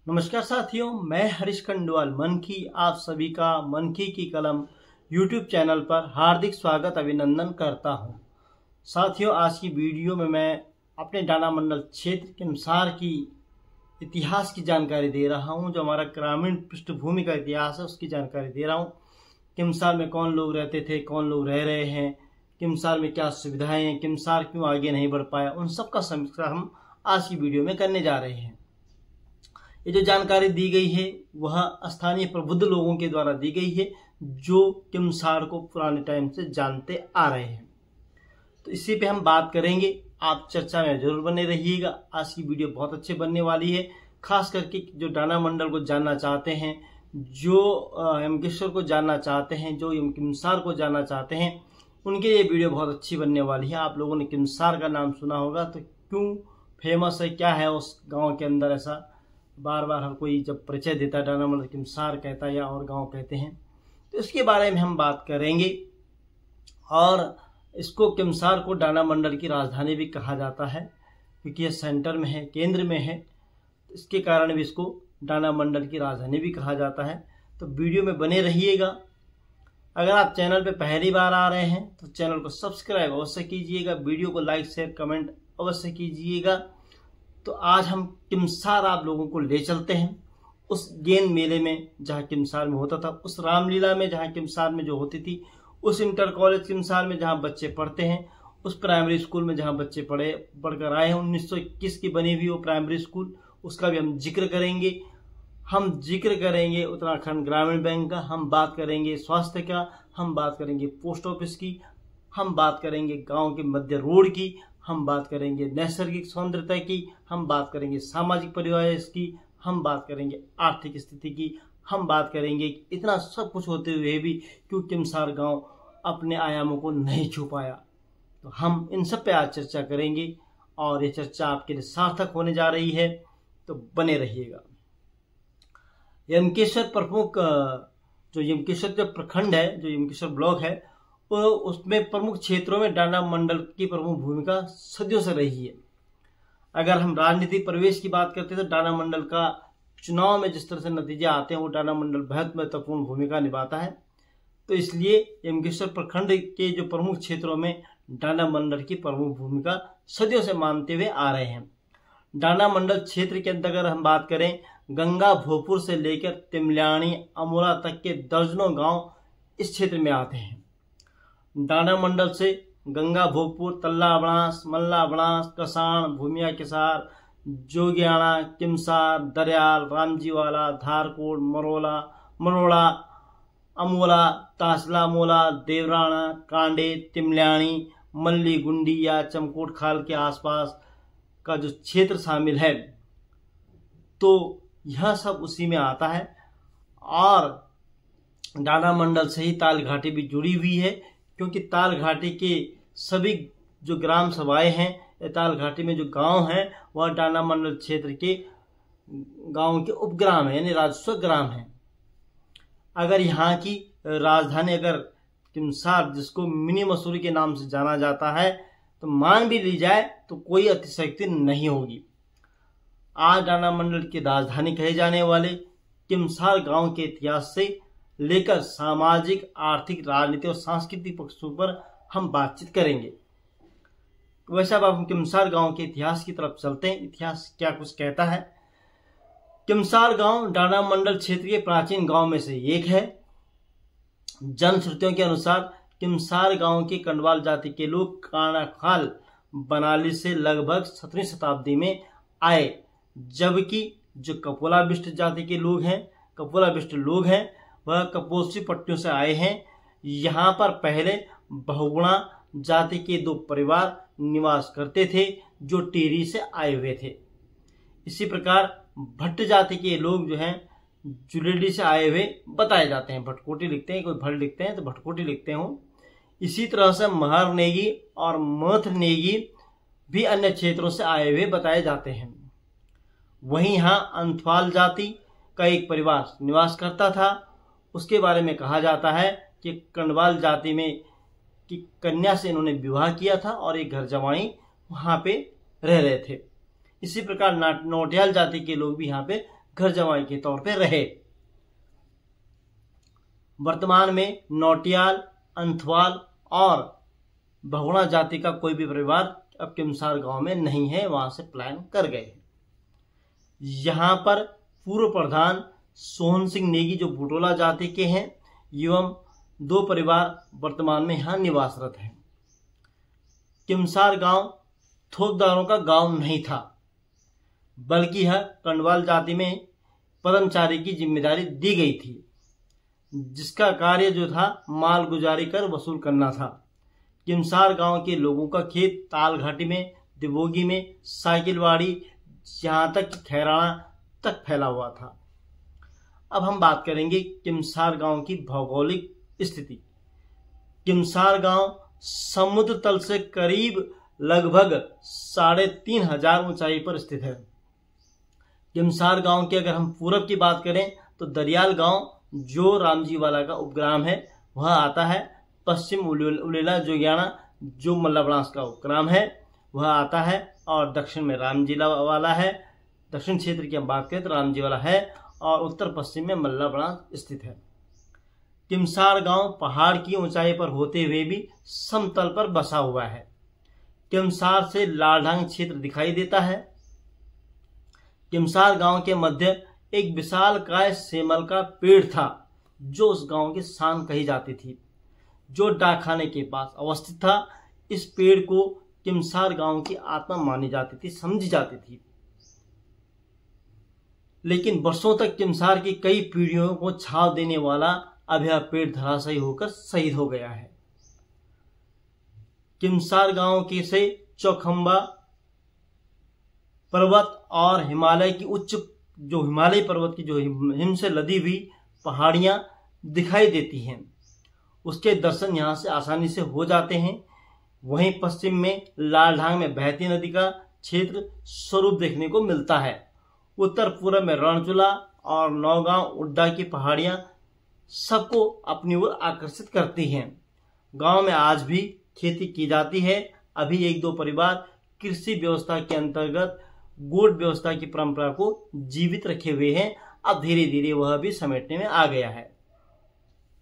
नमस्कार साथियों, मैं हरीश खंडवाल मन की आप सभी का मन की कलम यूट्यूब चैनल पर हार्दिक स्वागत अभिनंदन करता हूं। साथियों, आज की वीडियो में मैं अपने डाना मंडल क्षेत्र के अनुसार की इतिहास की जानकारी दे रहा हूं। जो हमारा ग्रामीण पृष्ठभूमि का इतिहास है उसकी जानकारी दे रहा हूं। किमसार में कौन लोग रहते थे, कौन लोग रह रहे हैं, किमसार में क्या सुविधाएं हैं, किमसार क्यों आगे नहीं बढ़ पाया, उन सब का समीक्षा हम आज की वीडियो में करने जा रहे हैं। ये जो जानकारी दी गई है वह स्थानीय प्रबुद्ध लोगों के द्वारा दी गई है जो किमसार को पुराने टाइम से जानते आ रहे हैं। तो इसी पे हम बात करेंगे। आप चर्चा में जरूर बने रहिएगा। आज की वीडियो बहुत अच्छी बनने वाली है। खास करके जो डाना मंडल को जानना चाहते हैं, जो यमकेश्वर को जानना चाहते हैं, जो किमसार को जानना चाहते हैं, उनके लिए वीडियो बहुत अच्छी बनने वाली है। आप लोगों ने किमसार का नाम सुना होगा, तो क्यों फेमस है, क्या है उस गाँव के अंदर, ऐसा बार बार हर कोई जब परिचय देता है डाना मंडल किमसार कहता है या और गांव कहते हैं, तो इसके बारे में हम बात करेंगे। और इसको किमसार को डाना मंडल की राजधानी भी कहा जाता है क्योंकि यह सेंटर में है, केंद्र में है। तो इसके कारण भी इसको डाना मंडल की राजधानी भी कहा जाता है। तो वीडियो में बने रहिएगा। अगर आप चैनल पे पहली बार आ रहे हैं तो चैनल को सब्सक्राइब अवश्य कीजिएगा, वीडियो को लाइक शेयर कमेंट अवश्य कीजिएगा। तो आज हम किमसार आप लोगों को ले चलते हैं उस गेंद मेले में जहाँ किमसार में होता था, उस रामलीला में जहाँ किमसार में जो होती थी, उस इंटर कॉलेज किमसार में जहाँ बच्चे पढ़ते हैं, उस प्राइमरी स्कूल में जहाँ बच्चे पढ़कर आए हैं। 1921 की बनी हुई वो प्राइमरी स्कूल, उसका भी हम जिक्र करेंगे। हम जिक्र करेंगे उत्तराखंड ग्रामीण बैंक का, हम बात करेंगे स्वास्थ्य का, हम बात करेंगे पोस्ट ऑफिस की, हम बात करेंगे गाँव के मध्य रोड की, हम बात करेंगे नैसर्गिक सौंदर्यता की, हम बात करेंगे सामाजिक परिवेश की, हम बात करेंगे आर्थिक स्थिति की, हम बात करेंगे इतना सब कुछ होते हुए भी क्यों किमसार गांव अपने आयामों को नहीं छू पाया। तो हम इन सब पे आज चर्चा करेंगे और ये चर्चा आपके लिए सार्थक होने जा रही है। तो बने रहिएगा। यमकेश्वर प्रमुख जो यमकेश्वर जो प्रखंड है, जो यमकेश्वर ब्लॉक है, उसमें प्रमुख क्षेत्रों में डाना मंडल की प्रमुख भूमिका सदियों से रही है। अगर हम राजनीतिक प्रवेश की बात करते हैं तो डाना मंडल का चुनाव में जिस तरह से नतीजे आते हैं वो डाना मंडल बहुत महत्वपूर्ण भूमिका निभाता है। तो इसलिए यमकेश्वर प्रखंड के जो प्रमुख क्षेत्रों में डाना मंडल की प्रमुख भूमिका सदियों से मानते हुए आ रहे हैं। डाना मंडल क्षेत्र के अंदर अगर हम बात करें, गंगा भोपुर से लेकर तिमल्याणी अमोला तक के दर्जनों गांव इस क्षेत्र में आते हैं। डाना मंडल से गंगा भोगपुर, तल्ला बनास, मल्ला बनास, कसाण, भूमिया किसार, जोगियाना, किमसार, दरियाल, रामजीवाला, धारकोट, मरोड़ा, अमोला, तासला मोला, देवराना, कांडे, तिमल्याणी, मल्ली गुंडी या चमकोट खाल के आसपास का जो क्षेत्र शामिल है, तो यह सब उसी में आता है। और डाना मंडल से ही ताल घाटी भी जुड़ी हुई है क्योंकि ताल घाटी के सभी जो ग्राम सभाएं हैं, ताल घाटी में जो गांव हैं, वह डाना मंडल क्षेत्र के गांव के उपग्राम है, यानी राजस्व ग्राम है। अगर यहाँ की राजधानी अगर किमसार, जिसको मिनी मसूरी के नाम से जाना जाता है, तो मान भी ली जाए तो कोई अतिशयोक्ति नहीं होगी। आज डाना मंडल की राजधानी कहे जाने वाले किमसार गांव के इतिहास से लेकर सामाजिक, आर्थिक, राजनीतिक और सांस्कृतिक पक्षों पर हम बातचीत करेंगे। वैसे अब हम किमसार गांव के इतिहास की तरफ चलते हैं। इतिहास क्या कुछ कहता है। किमसार गांव डाना मंडल क्षेत्र के प्राचीन गांव में से एक है। जनश्रुतियों के अनुसार किमसार गांव के कंडवाल जाति के लोग कानाखाल बनाली से लगभग 17वीं शताब्दी में आए, जबकि जो कपोलाबिष्ट जाति के लोग हैं, वह कपोसी पट्टियों से आए हैं। यहाँ पर पहले बहुगुणा जाति के 2 परिवार निवास करते थे जो टिहरी से आए हुए थे। इसी प्रकार भट्ट जाति के लोग जो हैं जुलेडी से आए हुए बताए जाते हैं। भटकोटी लिखते हैं, कोई भट्ट लिखते हैं तो भटकोटी लिखते हो। इसी तरह से महर नेगी और मथ नेगी भी अन्य क्षेत्रों से आए हुए बताए जाते हैं। वहीं यहाँ अंथवाल जाति का एक परिवार निवास करता था। उसके बारे में कहा जाता है कि कंडवाल जाति में की कन्या से इन्होंने विवाह किया था और एक घर जमाई वहां पे रह रहे थे। इसी प्रकार नौटियाल जाति के लोग भी यहाँ पे घर जमाई के तौर पे रहे। वर्तमान में नौटियाल, अंथवाल और भगोड़ा जाति का कोई भी परिवार अब किमसार गांव में नहीं है, वहां से पलायन कर गए। यहाँ पर पूर्व प्रधान सोहन सिंह नेगी जो बुटोला जाति के हैं एवं 2 परिवार वर्तमान में यहाँ निवासरत हैं। किमसार गांव थोकदारों का गांव नहीं था, बल्कि यह कंडवाल जाति में पदमचारी की जिम्मेदारी दी गई थी, जिसका कार्य जो था माल गुजारी कर वसूल करना था। किमसार गांव के लोगों का खेत ताल घाटी में, दिवोगी में, साइकिलवाड़ी, यहाँ तक कि खैराना तक फैला हुआ था। अब हम बात करेंगे किमसार गांव की भौगोलिक स्थिति। किमसार गांव समुद्र तल से करीब लगभग 3500 ऊंचाई पर स्थित है। किमसार गांव की अगर हम पूरब की बात करें तो दरियाल गांव जो रामजीवाला का उपग्राम है वह आता है। पश्चिम उलेला जोगियाना जो मल्लाब्रांस का उपग्राम है वह आता है, और दक्षिण में रामजीवाला है। दक्षिण क्षेत्र की हम बात करें तो रामजीवाला है, और उत्तर पश्चिम में मल्लाब्रांस स्थित है। किमसार गांव पहाड़ की ऊंचाई पर होते हुए भी समतल पर बसा हुआ है। किमसार से लालढांग क्षेत्र दिखाई देता है। किमसार गांव के मध्य एक विशालकाय सेमल का पेड़ था जो उस गांव की शान कही जाती थी, जो डाकखाने के पास अवस्थित था। इस पेड़ को किमसार गांव की आत्मा मानी जाती थी, समझी जाती थी। लेकिन वर्षों तक किमसार की कई पीढ़ियों को छाव देने वाला अब यह पेड़ धराशायी होकर शहीद हो गया है। किमसार गांव के से चौखंबा पर्वत और हिमालय की हिमालय पर्वत की जो हिम से लदी हुई पहाड़ियां दिखाई देती हैं, उसके दर्शन यहां से आसानी से हो जाते हैं। वहीं पश्चिम में लालढांग में बहती नदी का क्षेत्र स्वरूप देखने को मिलता है। उत्तर पूर्व में रणचूला और नौगांव उड्डा की पहाड़ियां सबको अपनी ओर आकर्षित करती हैं। गांव में आज भी खेती की जाती है। अभी 1-2 परिवार कृषि व्यवस्था के अंतर्गत गोट व्यवस्था की परंपरा को जीवित रखे हुए हैं। अब धीरे धीरे वह भी समेटने में आ गया है।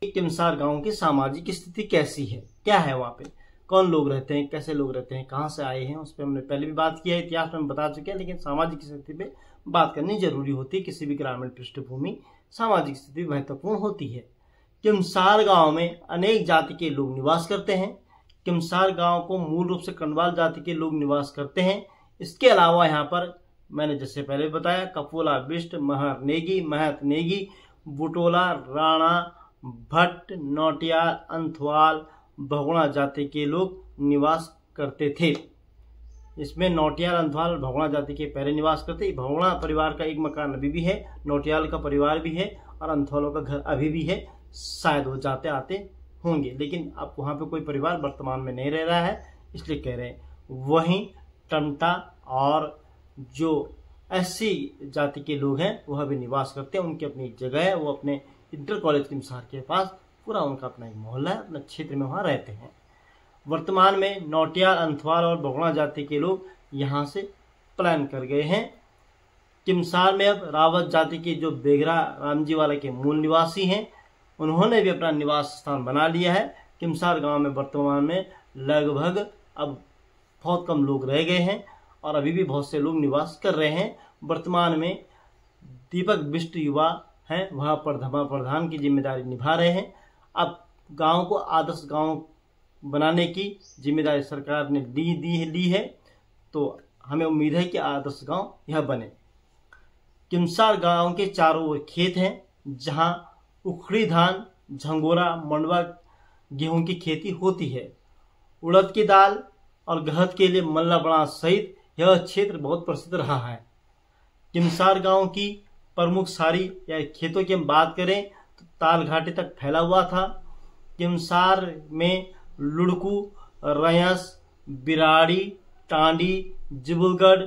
किमसार गांव की सामाजिक स्थिति कैसी है, क्या है, वहां पे कौन लोग रहते हैं, कैसे लोग रहते हैं, कहां से आए हैं, उस पर हमने पहले भी बात किया है, इतिहास में हम बता चुके हैं। लेकिन सामाजिक स्थिति पे बात करनी जरूरी होती है। किसी भी ग्रामीण पृष्ठभूमि सामाजिक स्थिति महत्वपूर्ण होती है। किमसार गांव में अनेक जाति के लोग निवास करते हैं। किमसार गांव को मूल रूप से कंडवाल जाति के लोग निवास करते हैं। इसके अलावा यहाँ पर मैंने जैसे पहले बताया कपोला, बिष्ट, महर नेगी, महत नेगी, बुटोला, राणा, भट्ट, नौटियाल, अंथवाल, भगोड़ा जाति के लोग निवास करते थे। इसमें नौटियाल, अंथवाल, भगोड़ा जाति के पहले निवास करते। भगोड़ा परिवार का एक मकान अभी भी है, नौटियाल का परिवार भी है और अंथवालों का घर अभी भी है। शायद वो जाते आते होंगे, लेकिन अब वहाँ पे कोई परिवार वर्तमान में नहीं रह रहा है, इसलिए कह रहे हैं। वहीं टंटा और जो एससी जाति के लोग हैं वह भी निवास करते हैं। उनकी अपनी एक जगह है, वो अपने इंटर कॉलेज किमसार के पास पूरा उनका अपना एक मोहल्ला है, अपने क्षेत्र में वहाँ रहते हैं। वर्तमान में नौटियाल, अंथवाल और भगोड़ा जाति के लोग यहाँ से पलायन कर गए हैं। किमसार में अब रावत जाति के जो बेगरा रामजीवाला के मूल निवासी हैं, उन्होंने भी अपना निवास स्थान बना लिया है। किमसार गांव में वर्तमान में लगभग अब बहुत कम लोग रह गए हैं और अभी भी बहुत से लोग निवास कर रहे हैं। वर्तमान में दीपक बिष्ट युवा हैं, वह प्रधान की जिम्मेदारी निभा रहे हैं। अब गांव को आदर्श गांव बनाने की जिम्मेदारी सरकार ने ली है, तो हमें उम्मीद है कि आदर्श गांव यह बने। किमसार गांव के चारों ओर खेत हैं, जहां उखड़ी धान, झंगोरा, मंडवा, गेहूं की खेती होती है। उड़द की दाल और गहत के लिए मल्लाब्रांस सहित यह क्षेत्र बहुत प्रसिद्ध रहा है। किमसार गांव की प्रमुख सारी या खेतों की हम बात करें तो ताल घाटी तक फैला हुआ था। किमसार में लुड़कू, रयस, बिराड़ी, टांडी, जिबुलगढ़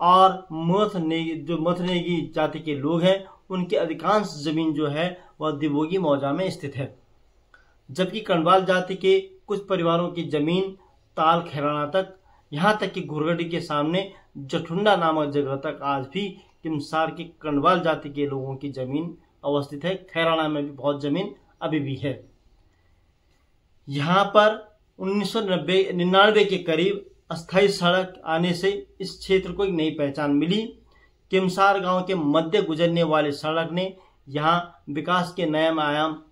और मथनेगी जाति के लोग हैं। उनकी अधिकांश जमीन जो है वह दिवोगी मौजा में स्थित है, जबकि कंडवाल जाति के कुछ परिवारों की जमीन ताल खैराना तक, यहाँ तक कि घुरगडी के सामने जठुंडा नामक जगह तक आज भी किमसार की कंडवाल जाति के लोगों की जमीन अवस्थित है। खैराना में भी बहुत जमीन अभी भी है। यहाँ पर 1999 के करीब अस्थायी सड़क आने से इस क्षेत्र को एक नई पहचान मिली। किमसार गांव के मध्य गुजरने वाली सड़क ने यहाँ विकास के नए आयाम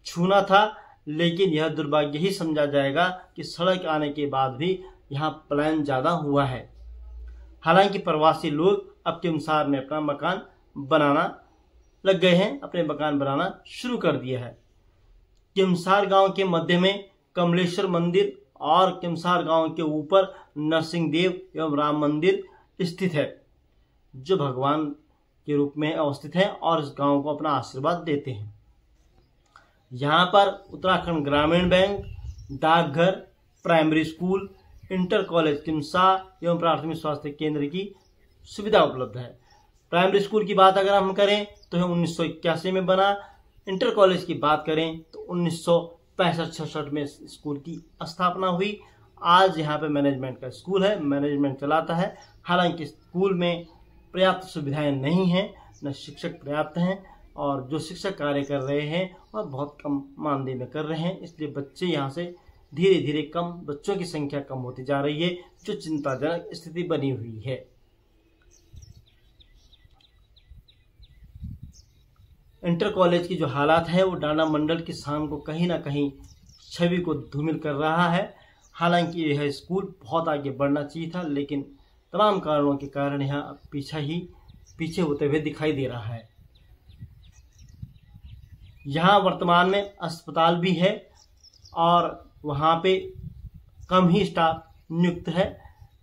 छूना था, लेकिन यह दुर्भाग्य ही समझा जाएगा कि सड़क आने के बाद भी यहाँ पलायन ज्यादा हुआ है। हालांकि प्रवासी लोग अब किमसार में अपना मकान बनाना लग गए हैं, अपने मकान बनाना शुरू कर दिया है। किमसार गांव के मध्य में कमलेश्वर मंदिर और किमसार गांव के ऊपर नरसिंह देव एवं राम मंदिर स्थित है, जो भगवान के रूप में अवस्थित है और इस गांव को अपना आशीर्वाद देते हैं। यहाँ पर उत्तराखंड ग्रामीण बैंक, डाकघर, primary school, inter college Kimsar एवं प्राथमिक स्वास्थ्य केंद्र की सुविधा उपलब्ध है। प्राइमरी स्कूल की बात अगर हम करें तो 1981 में बना। इंटर कॉलेज की बात करें तो 1965-66 में स्कूल की स्थापना हुई। आज यहाँ पे मैनेजमेंट का स्कूल है, मैनेजमेंट चलाता है। हालांकि स्कूल में पर्याप्त सुविधाएं नहीं हैं, न शिक्षक पर्याप्त हैं, और जो शिक्षक कार्य कर रहे हैं वह बहुत कम मानदेय में कर रहे हैं। इसलिए बच्चे यहाँ से धीरे धीरे कम, बच्चों की संख्या कम होती जा रही है, जो चिंताजनक स्थिति बनी हुई है। इंटर कॉलेज की जो हालात है वो डांडा मंडल की शान को कहीं ना कहीं छवि को धूमिल कर रहा है। हालांकि यह स्कूल बहुत आगे बढ़ना चाहिए था, लेकिन तमाम कारणों के कारण यहाँ पीछे होते हुए दिखाई दे रहा है। यहाँ वर्तमान में अस्पताल भी है और वहाँ पे कम ही स्टाफ नियुक्त है।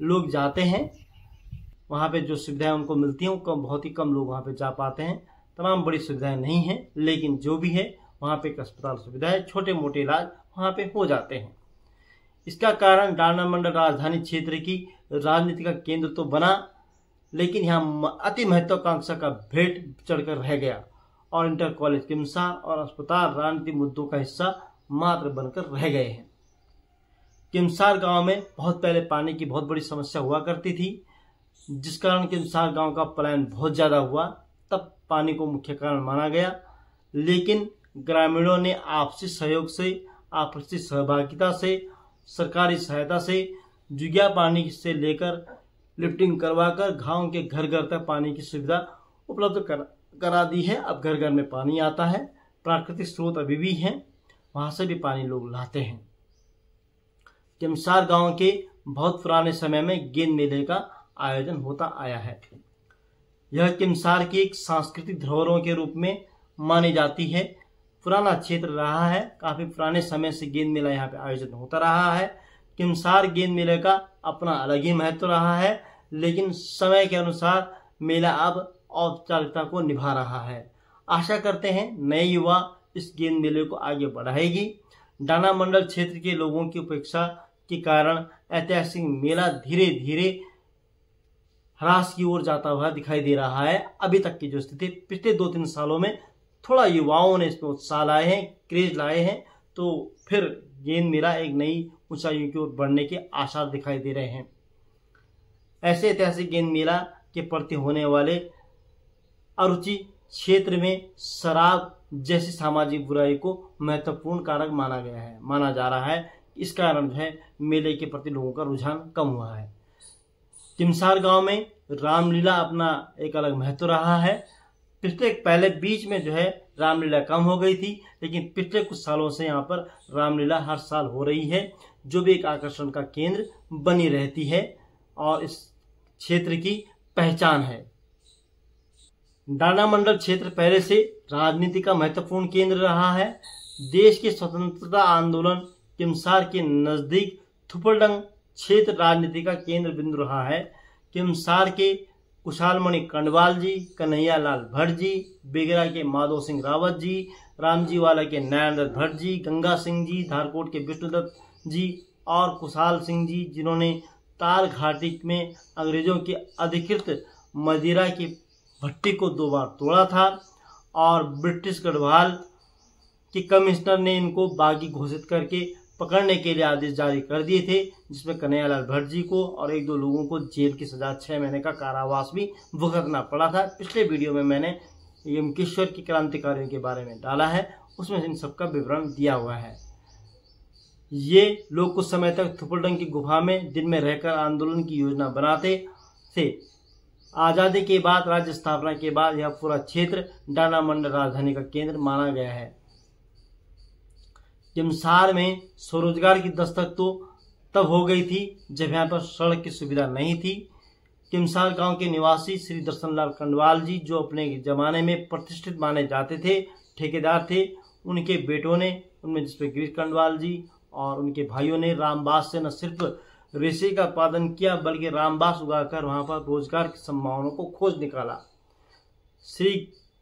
लोग जाते हैं, वहाँ पे जो सुविधाएं उनको मिलती हैं वो बहुत ही कम लोग वहाँ पे जा पाते हैं। तमाम बड़ी सुविधाएं नहीं हैं, लेकिन जो भी है वहाँ पे एक अस्पताल सुविधा है, छोटे मोटे इलाज वहाँ पे हो जाते हैं। इसका कारण डांडा मंडल राजधानी क्षेत्र की राजनीति का केंद्र तो बना, लेकिन यहाँ अति महत्वाकांक्षा का भेंट चढ़कर रह गया और इंटर कॉलेज किमसार और अस्पताल राजनीतिक मुद्दों का हिस्सा मात्र बनकर रह गए हैं। किमसार गांव में बहुत पहले पानी की बहुत बड़ी समस्या हुआ करती थी, जिस कारण किमसार गांव का पलायन बहुत ज़्यादा हुआ। तब पानी को मुख्य कारण माना गया, लेकिन ग्रामीणों ने आपसी सहयोग से, आपसी सहभागिता से, सरकारी सहायता से जुगिया पानी से लेकर लिफ्टिंग करवाकर गांव के घर घर तक पानी की सुविधा उपलब्ध करा दी है। अब घर घर में पानी आता है। प्राकृतिक स्रोत अभी भी हैं, वहां से भी पानी लोग लाते हैं। किमसार गांव के बहुत पुराने समय में गेंद मेले का आयोजन होता आया है। यह किमसार की एक सांस्कृतिक धरोहरों के रूप में मानी जाती है। पुराना क्षेत्र रहा है, काफी पुराने समय से गेंद मेला यहाँ पे आयोजन होता रहा है। किमसार गेंद मेले का अपना अलग ही महत्व रहा है, लेकिन समय के अनुसार मेला अब औपचारिकता को निभा रहा है। आशा करते हैं नए युवा इस गेंद मेले को आगे बढ़ाएगी। डांडा मंडल क्षेत्र के लोगों की उपेक्षा के कारण ऐतिहासिक मेला धीरे धीरे ह्रास की ओर जाता हुआ दिखाई दे रहा है। अभी तक की जो स्थिति, पिछले 2-3 सालों में थोड़ा युवाओं ने इसमें उत्साह लाए हैं, क्रेज लाए हैं, तो फिर गेंद मेला एक नई ऊंचाइयों की ओर बढ़ने के आसार दिखाई दे रहे हैं। ऐसे ऐतिहासिक गेंद मेला के प्रति होने वाले अरुचि क्षेत्र में शराब जैसी सामाजिक बुराई को महत्वपूर्ण कारक माना जा रहा है। इस कारण जो है मेले के प्रति लोगों का रुझान कम हुआ है। किमसार गांव में रामलीला अपना एक अलग महत्व रहा है। पहले बीच में जो है रामलीला कम हो गई थी, लेकिन पिछले कुछ सालों से यहाँ पर रामलीला हर साल हो रही है, जो भी एक आकर्षण का केंद्र बनी रहती है और इस क्षेत्र की पहचान है। डांडा मंडल क्षेत्र पहले से राजनीति का महत्वपूर्ण केंद्र रहा है। देश के स्वतंत्रता आंदोलन किमसार के नजदीक थुपरडंग क्षेत्र राजनीति का केंद्र बिंदु रहा है। किमसार के कुशालमणि कंडवाल जी, कन्हैया लाल भट्ट जी, बेगरा के माधो सिंह रावत जी, रामजी वाला के नयनदत्त भट्ट जी, गंगा सिंह जी, धारकोट के विष्णुदत्त जी और कुशाल सिंह जी, जिन्होंने तार घाटी में अंग्रेजों की अधिकृत मदिरा की भट्टी को 2 बार तोड़ा था और ब्रिटिश गढ़वाल के कमिश्नर ने इनको बागी घोषित करके पकड़ने के लिए आदेश जारी कर दिए थे, जिसमें कन्हैयालाल भट्ट जी को और 1-2 लोगों को जेल की सजा 6 महीने का कारावास भी भुगतना पड़ा था। पिछले वीडियो में मैंने यमकेश्वर की क्रांतिकारियों के बारे में डाला है, उसमें इन सबका विवरण दिया हुआ है। ये लोग कुछ समय तक थुपुलडंग की गुफा में दिन में रहकर आंदोलन की योजना बनाते थे। आज़ादी के बाद, राज्य स्थापना के बाद यह पूरा क्षेत्र डाना मंडल राजधानी का केंद्र माना गया है। किमसार में स्वरोजगार की दस्तक तो तब हो गई थी जब यहाँ पर सड़क की सुविधा नहीं थी। किमसार गांव के निवासी श्री दर्शनलाल कंडवाल जी, जो अपने जमाने में प्रतिष्ठित माने जाते थे, ठेकेदार थे, उनके बेटों ने, उनमें जिसमें गिरीश कंडवाल जी और उनके भाइयों ने रामबास से न सिर्फ रेशे का उत्पादन किया, बल्कि रामबास उगाकर वहां पर रोजगार की संभावनाओं को खोज निकाला। श्री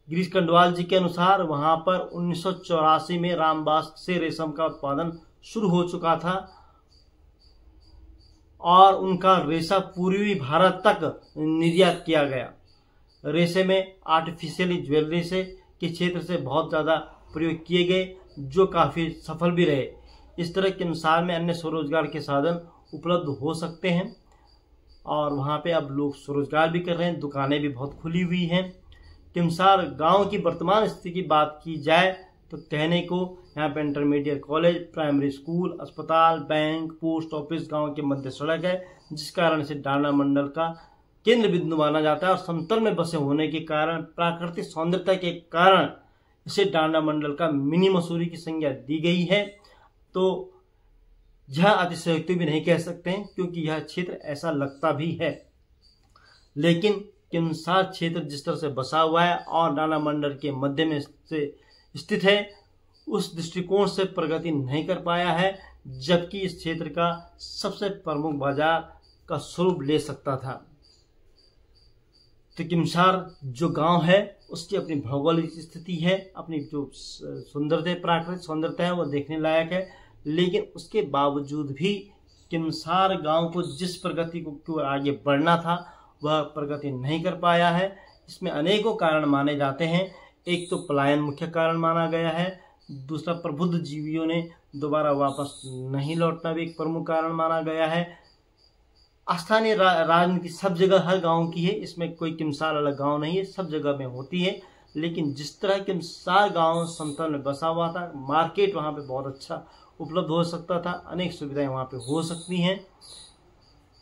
गिरीश कंडवाल जी के अनुसार वहां पर 1984 में रामबास से रेशम का उत्पादन शुरू हो चुका था और उनका रेशा पूर्वी भारत तक निर्यात किया गया। रेशे में आर्टिफिशियली ज्वेलरी से के क्षेत्र से बहुत ज़्यादा प्रयोग किए गए, जो काफ़ी सफल भी रहे। इस तरह के अनुसार में अन्य स्वरोजगार के साधन उपलब्ध हो सकते हैं और वहाँ पे अब लोग स्वरोजगार भी कर रहे हैं, दुकानें भी बहुत खुली हुई हैं। किमसार गांव की वर्तमान स्थिति की बात की जाए तो कहने को यहाँ पे इंटरमीडिएट कॉलेज, प्राइमरी स्कूल, अस्पताल, बैंक, पोस्ट ऑफिस गांव के मध्य सड़क है, जिस कारण इसे डाना मंडल का केंद्र बिंदु माना जाता है और समतल में बसे होने के कारण, प्राकृतिक सौंदर्यता के कारण इसे डाना मंडल का मिनी मसूरी की संज्ञा दी गई है। तो यह अतिशयोक्ति भी नहीं कह सकते हैं, क्योंकि यह क्षेत्र ऐसा लगता भी है। लेकिन किमसार क्षेत्र जिस तरह से बसा हुआ है और डाना मंडल के मध्य में से स्थित है, उस दृष्टिकोण से प्रगति नहीं कर पाया है, जबकि इस क्षेत्र का सबसे प्रमुख बाजार का स्वरूप ले सकता था। तो किमसार जो गांव है उसकी अपनी भौगोलिक स्थिति है, अपनी जो सुंदरता, प्राकृतिक सौंदर्यता है, वो देखने लायक है। लेकिन उसके बावजूद भी किमसार गांव को जिस प्रगति को आगे बढ़ना था वह प्रगति नहीं कर पाया है। इसमें अनेकों कारण माने जाते हैं। एक तो पलायन मुख्य कारण माना गया है, दूसरा प्रबुद्ध जीवियों ने दोबारा वापस नहीं लौटना भी एक प्रमुख कारण माना गया है। स्थानीय राजनीति सब जगह हर गांव की है, इसमें कोई किमसार अलग गांव नहीं है, सब जगह में होती है। लेकिन जिस तरह किमसार गांव समतल में बसा हुआ था, मार्केट वहां पे बहुत अच्छा उपलब्ध हो सकता था, अनेक सुविधाएं वहां पे हो सकती हैं।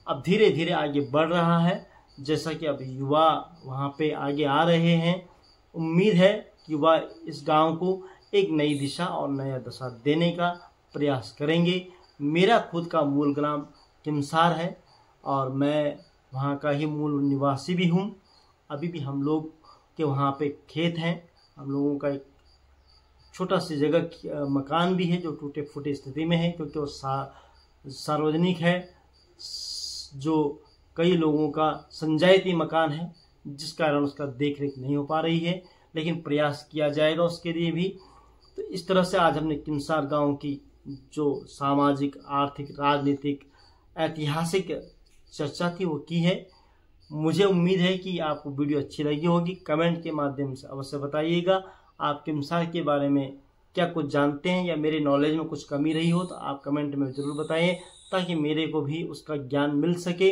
अब धीरे धीरे आगे बढ़ रहा है, जैसा कि अब युवा वहां पे आगे आ रहे हैं। उम्मीद है कि युवा इस गांव को एक नई दिशा और नया दशा देने का प्रयास करेंगे। मेरा खुद का मूल ग्राम किमसार है और मैं वहाँ का ही मूल निवासी भी हूँ। अभी भी हम लोग के वहाँ पे खेत हैं, हम लोगों का एक छोटा सी जगह मकान भी है जो टूटे फूटे स्थिति में है, क्योंकि वो सार्वजनिक है, जो कई लोगों का संजायती मकान है, जिस कारण उसका देख रेख नहीं हो पा रही है, लेकिन प्रयास किया जाएगा उसके लिए भी। तो इस तरह से आज हमने किमसार गांव की जो सामाजिक, आर्थिक, राजनीतिक, ऐतिहासिक चर्चा थी वो की है। मुझे उम्मीद है कि आपको वीडियो अच्छी लगी होगी। कमेंट के माध्यम से अवश्य बताइएगा आप किमसार के बारे में क्या कुछ जानते हैं या मेरे नॉलेज में कुछ कमी रही हो तो आप कमेंट में ज़रूर बताइए, ताकि मेरे को भी उसका ज्ञान मिल सके।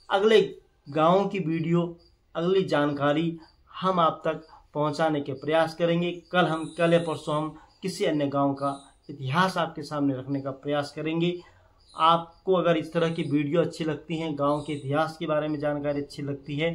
अगले गाँव की वीडियो, अगली जानकारी हम आप तक पहुंचाने के प्रयास करेंगे। कल या परसों हम किसी अन्य गांव का इतिहास आपके सामने रखने का प्रयास करेंगे। आपको अगर इस तरह की वीडियो अच्छी लगती हैं, गांव के इतिहास के बारे में जानकारी अच्छी लगती है,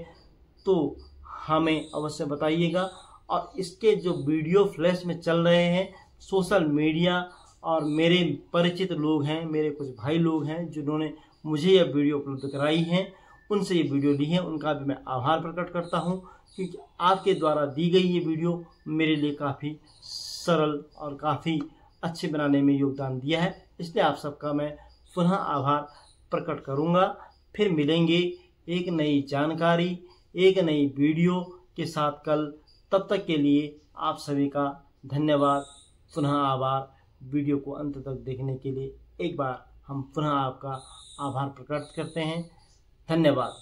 तो हमें अवश्य बताइएगा। और इसके जो वीडियो फ्लैश में चल रहे हैं, सोशल मीडिया और मेरे परिचित लोग हैं, मेरे कुछ भाई लोग हैं जिन्होंने मुझे यह वीडियो उपलब्ध कराई हैं, उनसे ये वीडियो ली है, उनका भी मैं आभार प्रकट करता हूं, क्योंकि आपके द्वारा दी गई ये वीडियो मेरे लिए काफ़ी सरल और काफ़ी अच्छे बनाने में योगदान दिया है। इसलिए आप सबका मैं पुनः आभार प्रकट करूंगा। फिर मिलेंगे एक नई जानकारी, एक नई वीडियो के साथ कल। तब तक के लिए आप सभी का धन्यवाद, पुनः आभार। वीडियो को अंत तक देखने के लिए एक बार हम पुनः आपका आभार प्रकट करते हैं। धन्यवाद।